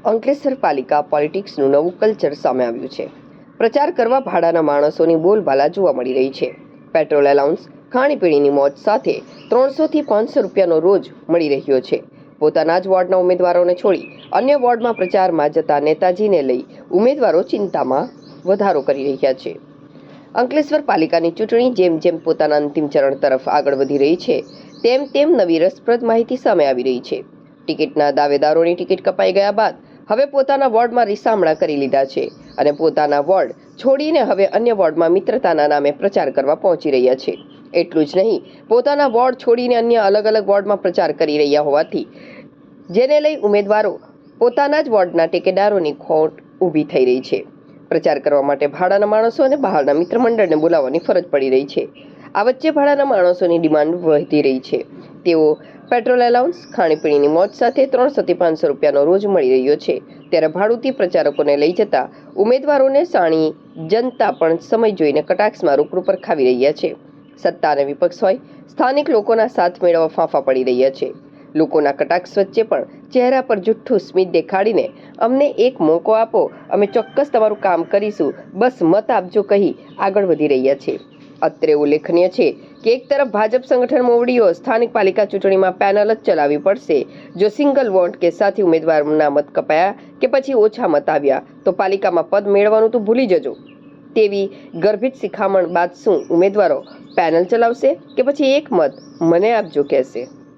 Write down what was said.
અંકલેશ્વર પાલિકા પોલિટિક્સનું નવું કલ્ચર સામે આવ્યું છે. પ્રચાર કરવા ભાડાના માણસોની બોલબાલા જોવા મળી રહી છે. પેટ્રોલ એલાઉન્સ, ખાણીપીણીની મોજ સાથે 300 થી 500 રૂપિયાનો રોજ મળી રહ્યો છે. પોતાના જ વોર્ડના ઉમેદવારોને છોડી અન્ય વોર્ડમાં પ્રચારમાં જતા નેતાજીને લઈ ઉમેદવારો ચિંતામાં વધારો કરી રહ્યા છે. અંકલેશ્વર પાલિકાની ચૂંટણી જેમ જેમ પોતાના અંતિમ ચરણ તરફ આગળ વધી રહી છે, તેમ તેમ નવી રસપ્રદ માહિતી સામે આવી રહી છે. ટિકિટના દાવેદારોની ટિકિટ કપાઈ ગયા બાદ હવે પોતાના વોર્ડમાં રીસામણા કરી લીધા છે અને પોતાના વોર્ડ છોડીને હવે અન્ય વોર્ડમાં મિત્રતાના નામે પ્રચાર કરવા પહોંચી રહ્યા છે. એટલું જ નહીં, પોતાના વોર્ડ છોડીને અન્ય અલગ અલગ વોર્ડમાં પ્રચાર કરી રહ્યા હોવાથી જેને લઈ ઉમેદવારો પોતાના જ વોર્ડના ટેકેદારોની ખોટ ઊભી થઈ રહી છે. પ્રચાર કરવા માટે ભાડાના માણસો અને બહારના મિત્ર મંડળને બોલાવવાની ફરજ પડી રહી છે. આ વચ્ચે ભાડાના માણસોની ડિમાન્ડ વધી રહી છે. તેઓ પેટ્રોલ એલાઉન્સ, ખાણીપીણીની મોજ સાથે 300 થી 500 રૂપિયાનો રોજ મળી રહ્યો છે. ત્યારે ભાડુતી પ્રચારકોને લઈ જતા ઉમેદવારોને સાણી જનતા પણ સમય જોઈને કટાક્ષમાં રૂપરૂ પર ખાવી રહ્યા છે. સત્તા અને વિપક્ષ હોય, સ્થાનિક લોકોના સાથ મેળવવા ફાંફા પડી રહ્યા છે. લોકોના કટાક્ષ વચ્ચે પણ ચહેરા પર જુઠ્ઠું સ્મિત દેખાડીને અમને એક મોકો આપો, અમે ચોક્કસ તમારું કામ કરીશું, બસ મત આપજો કહી આગળ વધી રહ્યા છે. અત્રે ઉલ્લેખનીય છે કે એક તરફ ભાજપ સંગઠન મોવડીઓ સ્થાનિક પાલિકા ચૂંટણીમાં પેનલ જ ચલાવવી પડશે. જો સિંગલ વોટ કે સાથી ઉમેદવારના મત કપાયા કે પછી ઓછા મત આવ્યા તો પાલિકામાં પદ મેળવવાનું તો ભૂલી જજો તેવી ગર્ભિત શિખામણ બાદ શું ઉમેદવારો પેનલ ચલાવશે કે પછી એક મત મને આપજો કહેશે?